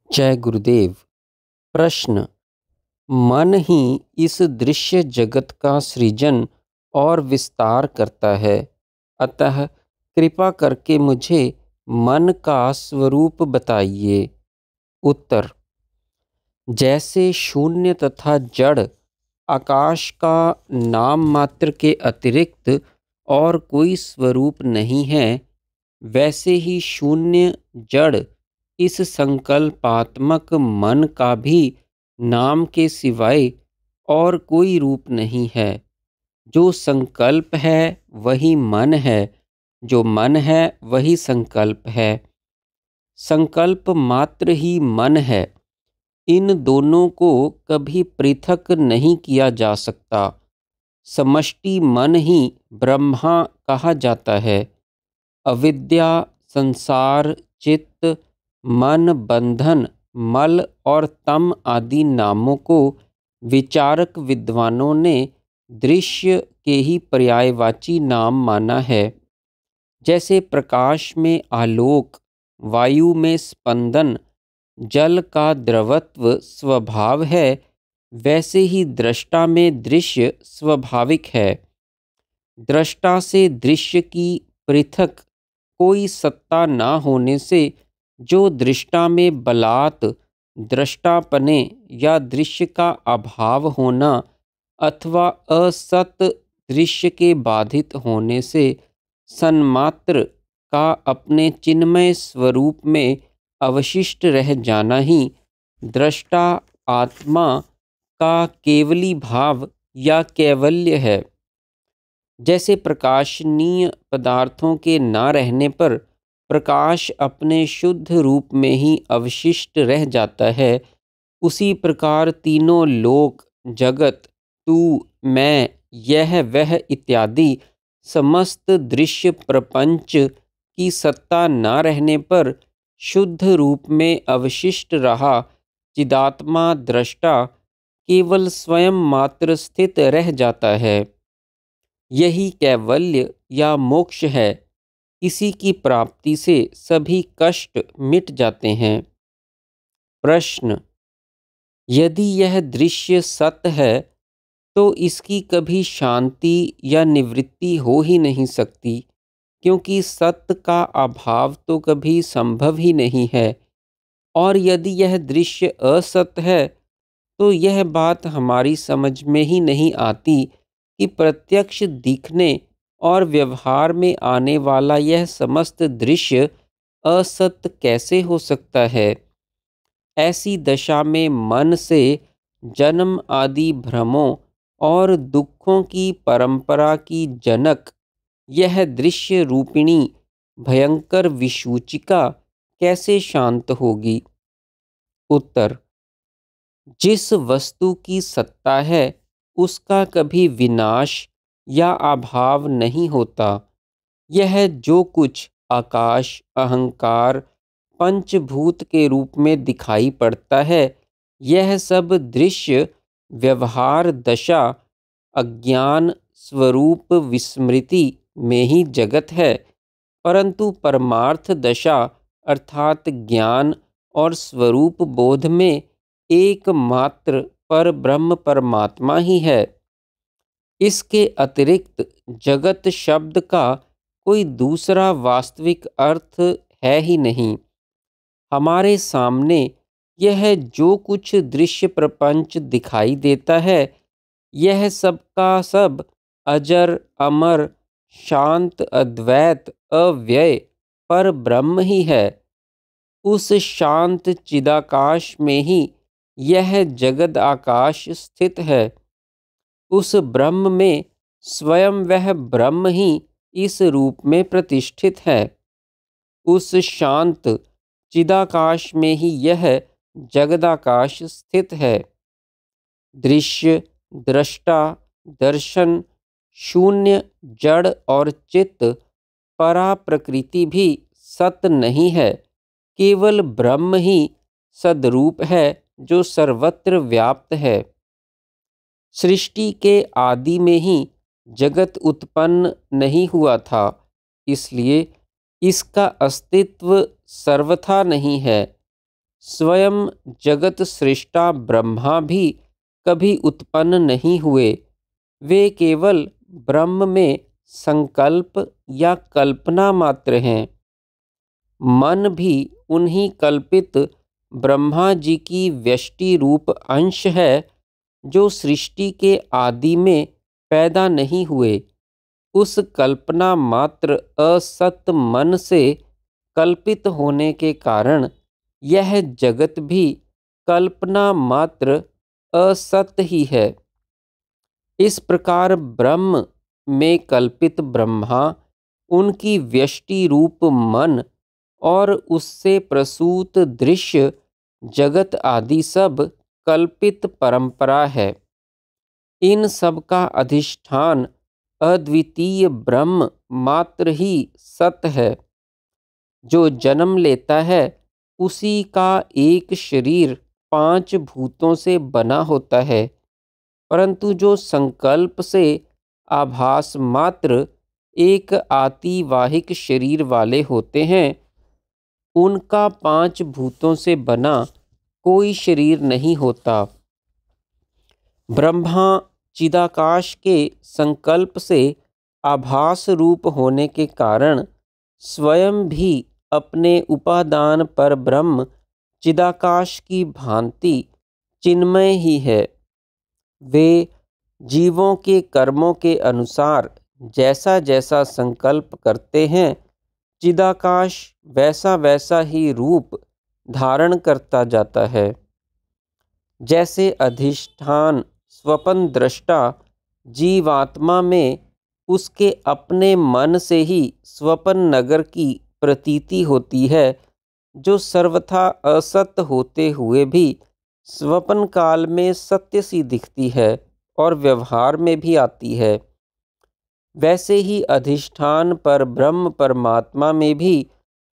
जय गुरुदेव। प्रश्न: मन ही इस दृश्य जगत का सृजन और विस्तार करता है, अतः कृपा करके मुझे मन का स्वरूप बताइए। उत्तर: जैसे शून्य तथा जड़ आकाश का नाम मात्र के अतिरिक्त और कोई स्वरूप नहीं है, वैसे ही शून्य जड़ इस संकल्पात्मक मन का भी नाम के सिवाय और कोई रूप नहीं है। जो संकल्प है वही मन है, जो मन है वही संकल्प है। संकल्प मात्र ही मन है। इन दोनों को कभी पृथक नहीं किया जा सकता। समष्टि मन ही ब्रह्मा कहा जाता है। अविद्या, संसार, चित्त, मन, बंधन, मल और तम आदि नामों को विचारक विद्वानों ने दृश्य के ही पर्यायवाची नाम माना है। जैसे प्रकाश में आलोक, वायु में स्पंदन, जल का द्रवत्व स्वभाव है, वैसे ही दृष्टा में दृश्य स्वाभाविक है। दृष्टा से दृश्य की पृथक कोई सत्ता न होने से जो दृष्टा में बलात् दृष्टापने या दृश्य का अभाव होना अथवा असत दृश्य के बाधित होने से सन्मात्र का अपने चिन्मय स्वरूप में अवशिष्ट रह जाना ही दृष्टा आत्मा का केवली भाव या कैवल्य है। जैसे प्रकाशनीय पदार्थों के न रहने पर प्रकाश अपने शुद्ध रूप में ही अवशिष्ट रह जाता है, उसी प्रकार तीनों लोक, जगत, तू, मैं, यह, वह इत्यादि समस्त दृश्य प्रपंच की सत्ता न रहने पर शुद्ध रूप में अवशिष्ट रहा चिदात्मा दृष्टा केवल स्वयं मात्र स्थित रह जाता है। यही कैवल्य या मोक्ष है। इसी की प्राप्ति से सभी कष्ट मिट जाते हैं। प्रश्न: यदि यह दृश्य सत्य है तो इसकी कभी शांति या निवृत्ति हो ही नहीं सकती, क्योंकि सत्य का अभाव तो कभी संभव ही नहीं है। और यदि यह दृश्य असत्य है तो यह बात हमारी समझ में ही नहीं आती कि प्रत्यक्ष दिखने और व्यवहार में आने वाला यह समस्त दृश्य असत्य कैसे हो सकता है। ऐसी दशा में मन से जन्म आदि भ्रमों और दुखों की परंपरा की जनक यह दृश्य रूपिणी भयंकर विसूचिका कैसे शांत होगी। उत्तर: जिस वस्तु की सत्ता है उसका कभी विनाश या अभाव नहीं होता। यह जो कुछ आकाश, अहंकार, पंचभूत के रूप में दिखाई पड़ता है, यह सब दृश्य व्यवहार दशा अज्ञान स्वरूप विस्मृति में ही जगत है, परंतु परमार्थ दशा अर्थात ज्ञान और स्वरूप बोध में एकमात्र पर ब्रह्म परमात्मा ही है। इसके अतिरिक्त जगत शब्द का कोई दूसरा वास्तविक अर्थ है ही नहीं। हमारे सामने यह जो कुछ दृश्य प्रपंच दिखाई देता है, यह सब का सब अजर, अमर, शांत, अद्वैत, अव्यय पर ब्रह्म ही है। उस शांत चिदाकाश में ही यह जगद आकाश स्थित है। उस ब्रह्म में स्वयं वह ब्रह्म ही इस रूप में प्रतिष्ठित है। उस शांत चिदाकाश में ही यह जगदाकाश स्थित है। दृश्य, दृष्टा, दर्शन, शून्य, जड़ और चित्त परा प्रकृति भी सत्य नहीं है। केवल ब्रह्म ही सद्रूप है जो सर्वत्र व्याप्त है। सृष्टि के आदि में ही जगत उत्पन्न नहीं हुआ था, इसलिए इसका अस्तित्व सर्वथा नहीं है। स्वयं जगत सृष्टा ब्रह्मा भी कभी उत्पन्न नहीं हुए। वे केवल ब्रह्म में संकल्प या कल्पना मात्र हैं। मन भी उन्हीं कल्पित ब्रह्मा जी की व्यष्टि रूप अंश है, जो सृष्टि के आदि में पैदा नहीं हुए। उस कल्पना मात्र असत मन से कल्पित होने के कारण यह जगत भी कल्पना मात्र असत ही है। इस प्रकार ब्रह्म में कल्पित ब्रह्मा, उनकी व्यष्टि रूप मन और उससे प्रसूत दृश्य जगत आदि सब कल्पित परंपरा है। इन सब का अधिष्ठान अद्वितीय ब्रह्म मात्र ही सत है। जो जन्म लेता है उसी का एक शरीर 5 भूतों से बना होता है, परंतु जो संकल्प से आभास मात्र एक आतिवाहिक शरीर वाले होते हैं, उनका 5 भूतों से बना कोई शरीर नहीं होता। ब्रह्मा चिदाकाश के संकल्प से आभास रूप होने के कारण स्वयं भी अपने उपादान पर ब्रह्म चिदाकाश की भांति चिन्मय ही है। वे जीवों के कर्मों के अनुसार जैसा जैसा संकल्प करते हैं, चिदाकाश वैसा वैसा ही रूप धारण करता जाता है। जैसे अधिष्ठान स्वपन दृष्टा जीवात्मा में उसके अपने मन से ही स्वपन नगर की प्रतीति होती है, जो सर्वथा असत्य होते हुए भी स्वपन काल में सत्य सी दिखती है और व्यवहार में भी आती है। वैसे ही अधिष्ठान पर ब्रह्म परमात्मा में भी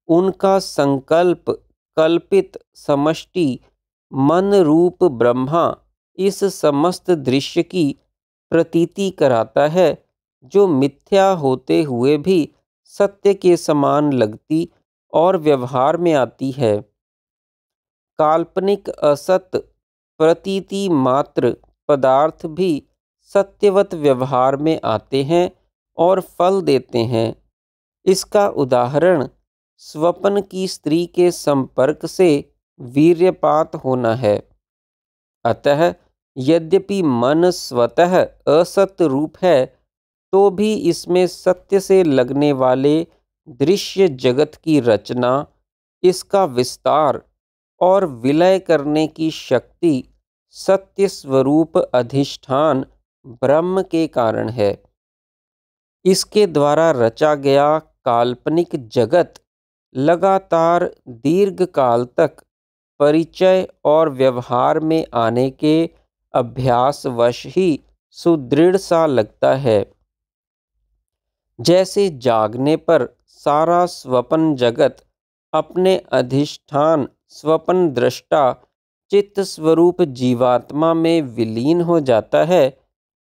उनका संकल्प कल्पित समष्टि मन रूप ब्रह्मा इस समस्त दृश्य की प्रतीति कराता है, जो मिथ्या होते हुए भी सत्य के समान लगती और व्यवहार में आती है। काल्पनिक असत प्रतीति मात्र पदार्थ भी सत्यवत व्यवहार में आते हैं और फल देते हैं। इसका उदाहरण स्वप्न की स्त्री के संपर्क से वीर्यपात होना है। अतः यद्यपि मन स्वतः असत रूप है, तो भी इसमें सत्य से लगने वाले दृश्य जगत की रचना, इसका विस्तार और विलय करने की शक्ति सत्य स्वरूप अधिष्ठान ब्रह्म के कारण है। इसके द्वारा रचा गया काल्पनिक जगत लगातार दीर्घ काल तक परिचय और व्यवहार में आने के अभ्यासवश ही सुदृढ़ सा लगता है। जैसे जागने पर सारा स्वपन जगत अपने अधिष्ठान स्वपन दृष्टा चित्त स्वरूप जीवात्मा में विलीन हो जाता है,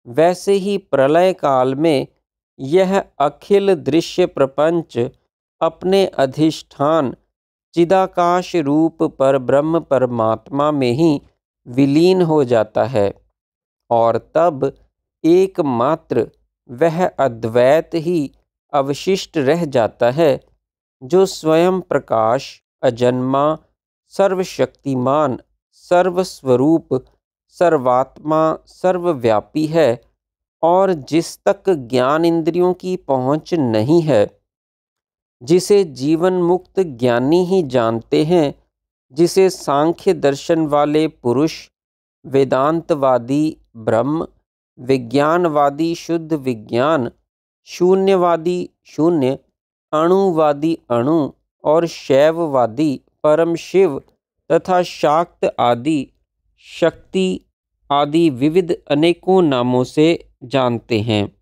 वैसे ही प्रलय काल में यह अखिल दृश्य प्रपंच अपने अधिष्ठान चिदाकाश रूप पर ब्रह्म परमात्मा में ही विलीन हो जाता है, और तब एकमात्र वह अद्वैत ही अवशिष्ट रह जाता है, जो स्वयं प्रकाश, अजन्मा, सर्वशक्तिमान, सर्वस्वरूप, सर्वात्मा, सर्वव्यापी है और जिस तक ज्ञान इंद्रियों की पहुँच नहीं है, जिसे जीवन मुक्त ज्ञानी ही जानते हैं, जिसे सांख्य दर्शन वाले पुरुष, वेदांतवादी ब्रह्म, विज्ञानवादी शुद्ध विज्ञान, शून्यवादी शून्य, अणुवादी अणु और शैववादी परम शिव तथा शाक्त आदि शक्ति आदि विविध अनेकों नामों से जानते हैं,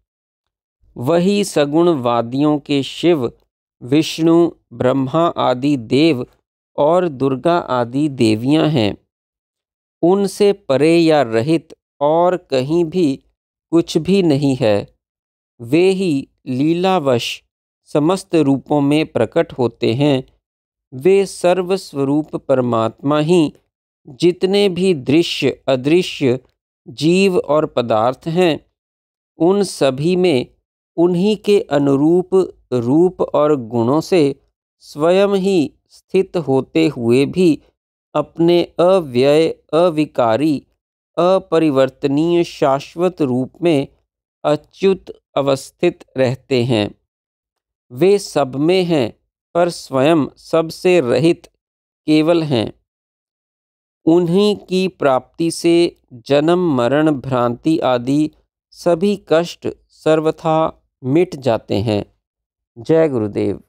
वही सगुणवादियों के शिव, विष्णु, ब्रह्मा आदि देव और दुर्गा आदि देवियां हैं। उनसे परे या रहित और कहीं भी कुछ भी नहीं है। वे ही लीलावश समस्त रूपों में प्रकट होते हैं, वे सर्वस्वरूप परमात्मा ही जितने भी दृश्य अदृश्य जीव और पदार्थ हैं, उन सभी में उन्हीं के अनुरूप रूप और गुणों से स्वयं ही स्थित होते हुए भी अपने अव्यय अविकारी अपरिवर्तनीय शाश्वत रूप में अच्युत अवस्थित रहते हैं। वे सब में हैं पर स्वयं सबसे रहित केवल हैं। उन्हीं की प्राप्ति से जन्म मरण भ्रांति आदि सभी कष्ट सर्वथा मिट जाते हैं। जय गुरुदेव।